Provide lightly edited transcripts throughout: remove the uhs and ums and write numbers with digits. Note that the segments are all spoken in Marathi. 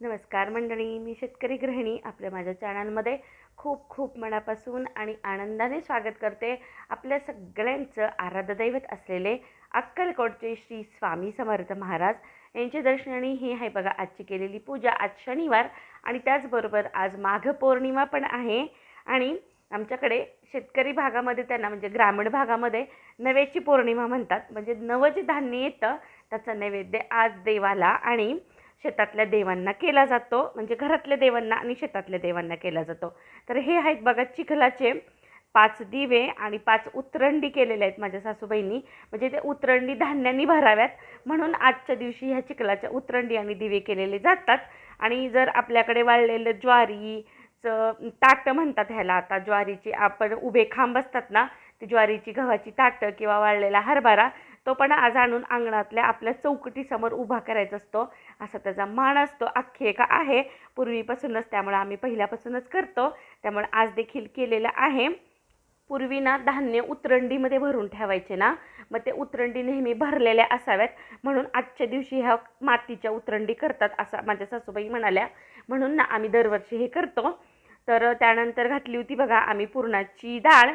नमस्कार मंडळी, मी शेतकरी गृहिणी आपल्या माझ्या चॅनलमध्ये खूप खूप मनापासून आणि आनंदाने स्वागत करते। आपल्या सगळ्यांचं आराध्य दैवत असलेले अक्कलकोटचे श्री स्वामी समर्थ महाराज यांच्या दर्शनाने ही आहे बघा आजची केलेली पूजा। आज शनिवार आणि त्याचबरोबर आज माघ पौर्णिमा पण आहे आणि आमच्याकडे शेतकरी भागामध्ये त्यांना म्हणजे ग्रामीण भागामध्ये नव्याची पौर्णिमा म्हणतात। म्हणजे नवं जे धान्य येतं त्याचा नैवेद्य आज देवाला आणि शेतातल्या देवांना केला जातो। म्हणजे घरातल्या देवांना आणि शेतातल्या देवांना केला जातो। तर हे आहेत बघा चिखलाचे 5 दिवे आणि 5 उतरंडी केलेले आहेत माझ्या सासूबाईंनी। म्हणजे ते उतरंडी धान्यांनी भराव्यात म्हणून आजच्या दिवशी ह्या चिखलाच्या उतरंडी आणि दिवे केलेले जातात। आणि जर आपल्याकडे वाळलेलं ज्वारीचं ताटं म्हणतात ह्याला, आता ज्वारीची आपण उभे खांब असतात ना, ती ज्वारीची गव्हाची ताटं किंवा वाळलेला हरभरा तो पण आज आणून अंगणातल्या आपल्या चौकटीसमोर उभा करायचा असतो। असा त्याचा मान असतो। आख्यायिका आहे पूर्वीपासूनच, त्यामुळे आम्ही पहिल्यापासूनच करतो, त्यामुळे आज देखील केलेलं आहे। पूर्वी ना धान्य उतरंडीमध्ये भरून ठेवायचे ना, मग ते उतरंडी नेहमी भरलेल्या असाव्यात म्हणून आजच्या दिवशी ह्या मातीच्या उतरंडी करतात असं माझ्या सासूबाई म्हणाल्या, म्हणून ना आम्ही दरवर्षी हे करतो। तर त्यानंतर घातली होती बघा आम्ही पुरणाची डाळ।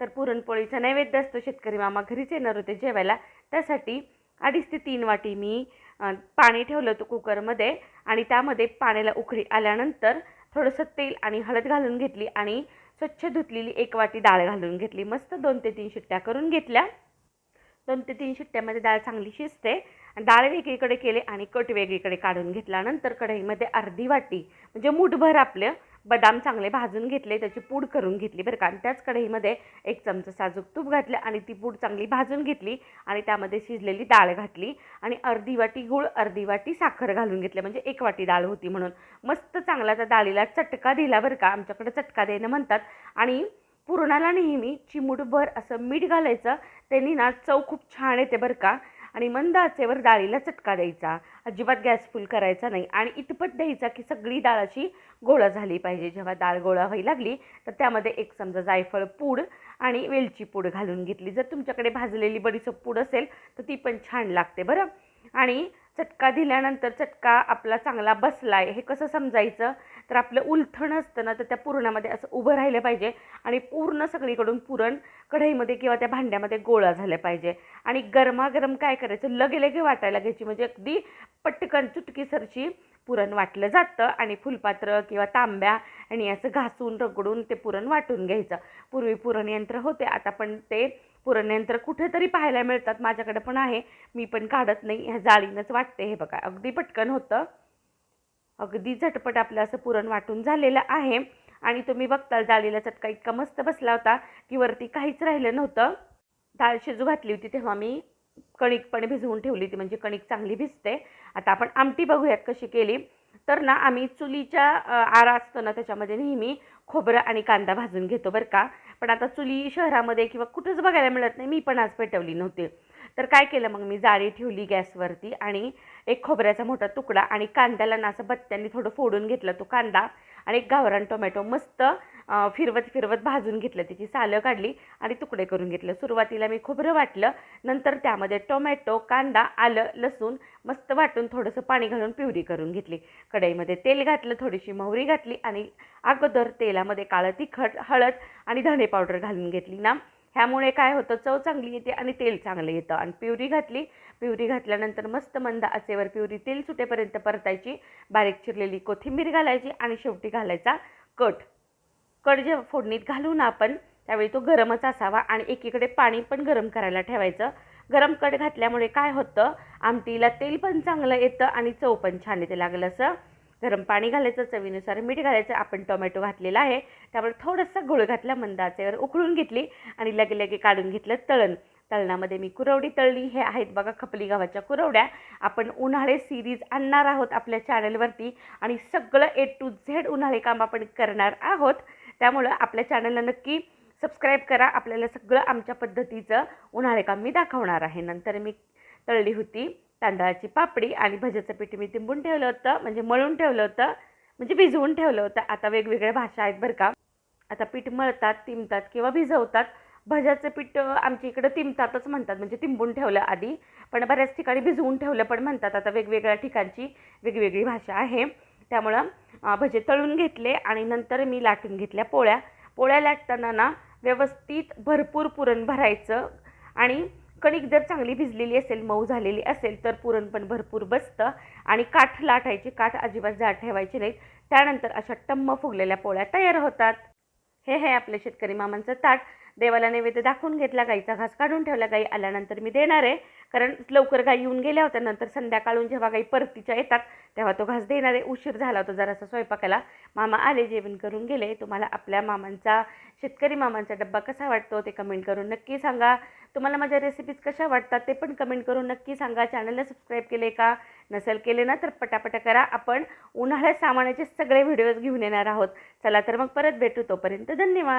तर पुरणपोळीचा नैवेद्य असतो, शेतकरी मामा घरीच येणार होते जेवायला, त्यासाठी 2.5 ते 3 वाटी मी पाणी ठेवलं होतं कुकरमध्ये आणि त्यामध्ये पाण्याला उकळी आल्यानंतर थोडंसं तेल आणि हळद घालून घेतली आणि स्वच्छ धुतलेली 1 वाटी डाळ घालून घेतली। मस्त 2 ते 3 शिट्ट्या करून घेतल्या। 2 ते 3 शिट्ट्यामध्ये डाळ चांगली शिजते। डाळ वेगळीकडे केले आणि कट वेगळीकडे काढून घेतल्यानंतर कढईमध्ये अर्धी वाटी म्हणजे मूठभर आपलं बदाम चांगले भाजून घेतले, त्याची पूड करून घेतली बरं का। आणि त्याच कढईमध्ये 1 चमचा साजूक तूप घातलं आणि ती पूड चांगली भाजून घेतली आणि त्यामध्ये शिजलेली डाळ घातली आणि अर्धी वाटी गूळ अर्धी वाटी साखर घालून घेतले, म्हणजे 1 वाटी डाळ होती म्हणून। मस्त चांगला त्या डाळीला चटका दिला बरं का, आमच्याकडे चटका देणं म्हणतात। आणि पुरणाला नेहमी चिमूटभर असं मीठ घालायचं, त्यांनी ना चव खूप छान येते बरं का। आणि मंद आचेवर डाळीला चटका द्यायचा, अजिबात गॅस फुल करायचा नाही आणि इतपत द्यायचा की सगळी डाळ अशी गोळा झाली पाहिजे। जेव्हा डाळ गोळा व्हायला लागली तर त्यामध्ये 1 चमचा जायफळ पूड आणि वेलची पूड घालून घेतली। जर तुमच्याकडे भाजलेली बडीशेप पूड असेल तर ती पण छान लागते बरं। आणि चटका दिल्यानंतर चटका आपला चांगला बसलाय हे कसं समजायचं, तर आपलं उलथण असतं ना, तर त्या पुरणामध्ये असं उभं राहिलं पाहिजे आणि पूर्ण सगळीकडून पुरण कढईमध्ये किंवा त्या भांड्यामध्ये गोळा झालं पाहिजे। आणि गरमागरम काय करायचं, लगे वाटायला घ्यायची, म्हणजे अगदी पटकन चुटकीसरशी पुरण वाटलं जातं। आणि फुलपात्र किंवा तांब्या आणि असं घासून रगडून ते पुरण वाटून घ्यायचं। पूर्वी पुरण यंत्र होते, आता पण ते पुरण यंत्र कुठेतरी पाहायला मिळतात, माझ्याकडे पण आहे, मी पण काढत नाही, ह्या जाळीनंच वाटते। हे बघा अगदी पटकन होतं, अगदी झटपट आपलं असं पुरण वाटून झालेलं आहे। आणि तुम्ही बघताल जाळीला चटका इतका मस्त बसला होता की वरती काहीच राहिलं नव्हतं। डाळ शिजू घातली होती तेव्हा मी कणिक पण भिजवून ठेवली होती, म्हणजे कणिक चांगली भिजते। आता आपण आमटी बघूयात कशी केली। तर ना आम्ही चुलीच्या आरा असतो ना त्याच्यामध्ये नेहमी खोबरं आणि कांदा भाजून घेतो बरं का। पण आता चुली शहरामध्ये किंवा कुठंच बघायला मिळत नाही, मी पण आज पेटवली नव्हती। तर काय केलं मग मी, जाळी ठेवली गॅसवरती आणि 1 खोबऱ्याचा मोठा तुकडा आणि कांद्याला ना असं बत्त्यांनी थोडं फोडून घेतलं तो कांदा आणि 1 गावरान टोमॅटो मस्त फिरवत भाजून घेतलं, त्याची सालं काढली आणि तुकडे करून घेतले। सुरुवातीला मी खोबरं वाटलं, नंतर त्यामध्ये टोमॅटो, कांदा, आलं, लसूण मस्त वाटून थोडंसं पाणी घालून प्युरी करून घेतली। कढईमध्ये तेल घातलं, थोडीशी मोहरी घातली आणि अगोदर तेलामध्ये काळं तिखट, हळद आणि धणे पावडर घालून घेतली ना, ह्यामुळे काय होतं, चव चांगली येते आणि तेल चांगलं येतं। आणि प्युरी घातली, प्युरी घातल्यानंतर मस्त मंद आचेवर प्युरी तेल सुटेपर्यंत परतायची। बारीक चिरलेली कोथिंबीर घालायची आणि शेवटी घालायचा कट जेव्हा फोडणीत घालू ना आपण त्यावेळी तो गरमच असावा आणि एकीकडे पाणी पण गरम करायला ठेवायचं। गरम कट घातल्यामुळे काय होतं, आमटीला तेल पण चांगलं येतं आणि चव पण छान येते। लागलं असं गरम पाणी घालायचं, चवीनुसार मीठ घालायचं। आपण टोमॅटो घातलेला आहे त्यामुळे थोडंसं गुळ घातला, मंद आचेवर उकळून घेतली आणि लगे काढून घेतलं तळण। तळणामध्ये मी कुरवडी तळली, हे आहेत बघा खपली गव्हाच्या कुरवड्या। आपण उन्हाळे सिरीज आणणार आहोत आपल्या चॅनलवरती आणि सगळं A to Z उन्हाळे काम आपण करणार आहोत, त्यामुळं आपल्या चॅनलला नक्की सबस्क्राईब करा। आपल्याला सगळं आमच्या पद्धतीचं उन्हाळे काम मी दाखवणार आहे। नंतर मी तळली होती तांदळाची पापडी आणि भज्याचं पीठ मी तिंबून ठेवलं होतं, म्हणजे मळून ठेवलं होतं, म्हणजे भिजवून ठेवलं होतं। आता वेगवेगळ्या भाषा आहेत बरं का, आता पीठ मळतात, तिंबतात किंवा भिजवतात। भज्याचं पीठ आमच्या इकडं तिंबतातच म्हणतात, म्हणजे तिंबून ठेवलं आधी, पण बऱ्याच ठिकाणी भिजवून ठेवलं पण म्हणतात। आता वेगवेगळ्या ठिकाणची वेगवेगळी भाषा आहे। त्यामुळं भजे तळून घेतले आणि नंतर मी लाटून घेतल्या पोळ्या. पोळ्या लाटताना ना व्यवस्थित भरपूर पुरण भरायचं आणि कणिक जर चांगली भिजलेली असेल, मऊ झालेली असेल तर पुरण पण भरपूर बसतं आणि काठ लाटायची, काठ अजिबात जाड ठेवायची नाहीत. त्यानंतर अशा टम्म फुगलेल्या पोळ्या तयार होतात. हे आहे आपले शेतकरी मामांचं ताट. देवाला नैवेद्य दाखवून घेतला, गाईचा घास काढून ठेवला. गाई आल्यानंतर मी देणार आहे, कारण लवकर गाई येऊन गेल्या होत्या. नंतर संध्याकाळून जेव्हा गाई परतीच्या येतात तेव्हा तो घास देणार आहे. उशीर झाला होता जरासा स्वयंपाकाला. मामा आले, जेवण करून गेले. तुम्हाला आपल्या मामांचा, शेतकरी मामांचा डब्बा कसा वाटतो ते कमेंट करून नक्की सांगा. तुम्हाला माझ्या रेसिपीज कशा वाटतात ते पण कमेंट करून नक्की सांगा. चॅनलला सबस्क्राईब केले का नसेल केले ना तर पटापटा करा. आपण उन्हाळ्यात सामानाचे सगळे व्हिडिओज घेऊन येणार आहोत. चला तर मग परत भेटू, तोपर्यंत धन्यवाद.